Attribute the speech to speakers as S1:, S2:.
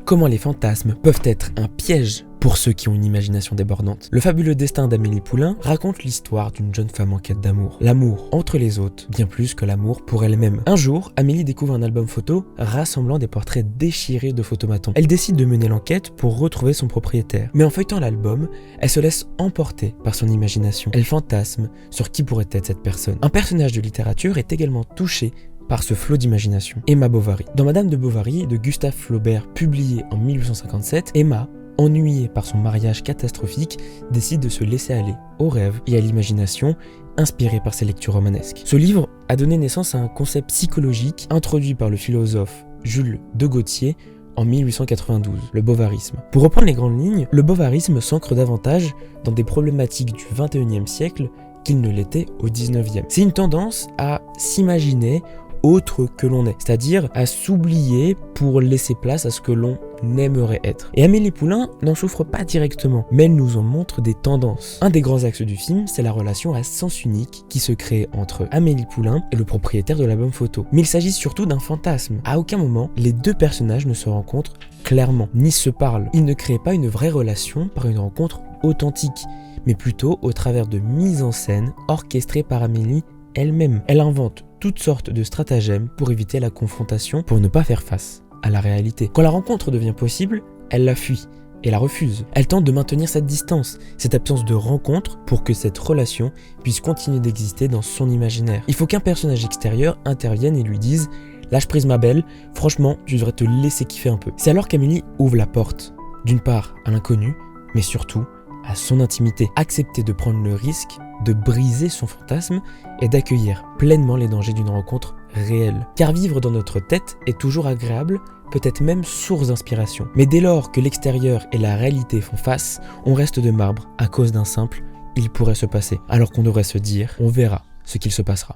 S1: comment les fantasmes peuvent être un piège pour ceux qui ont une imagination débordante. Le fabuleux destin d'Amélie Poulain raconte l'histoire d'une jeune femme en quête d'amour. L'amour entre les autres, bien plus que l'amour pour elle-même. Un jour, Amélie découvre un album photo rassemblant des portraits déchirés de photomatons. Elle décide de mener l'enquête pour retrouver son propriétaire. Mais en feuilletant l'album, elle se laisse emporter par son imagination. Elle fantasme sur qui pourrait être cette personne. Un personnage de littérature est également touché par ce flot d'imagination. Emma Bovary. Dans Madame de Bovary de Gustave Flaubert, publié en 1857, Emma, ennuyée par son mariage catastrophique, décide de se laisser aller aux rêves et à l'imagination, inspirée par ses lectures romanesques. Ce livre a donné naissance à un concept psychologique introduit par le philosophe Jules de Gaultier en 1892, le bovarisme. Pour reprendre les grandes lignes, le bovarisme s'ancre davantage dans des problématiques du XXIe siècle qu'il ne l'était au XIXe. C'est une tendance à s'imaginer autre que l'on est, c'est-à-dire à s'oublier pour laisser place à ce que l'on aimerait être. Et Amélie Poulain n'en souffre pas directement, mais elle nous en montre des tendances. Un des grands axes du film, c'est la relation à sens unique qui se crée entre Amélie Poulain et le propriétaire de l'album photo. Mais il s'agit surtout d'un fantasme. À aucun moment, les deux personnages ne se rencontrent clairement, ni se parlent. Ils ne créent pas une vraie relation par une rencontre authentique, mais plutôt au travers de mises en scène orchestrées par Amélie elle-même. Elle invente toutes sortes de stratagèmes pour éviter la confrontation, pour ne pas faire face à la réalité. Quand la rencontre devient possible, elle la fuit et la refuse. Elle tente de maintenir cette distance, cette absence de rencontre pour que cette relation puisse continuer d'exister dans son imaginaire. Il faut qu'un personnage extérieur intervienne et lui dise « Lâche prise ma belle, franchement, je devrais te laisser kiffer un peu ». C'est alors qu'Amélie ouvre la porte, d'une part à l'inconnu, mais surtout à son intimité. Accepter de prendre le risque de briser son fantasme et d'accueillir pleinement les dangers d'une rencontre réelle. Car vivre dans notre tête est toujours agréable, peut-être même source d'inspiration. Mais dès lors que l'extérieur et la réalité font face, on reste de marbre à cause d'un simple « il pourrait se passer », alors qu'on devrait se dire « on verra ce qu'il se passera ».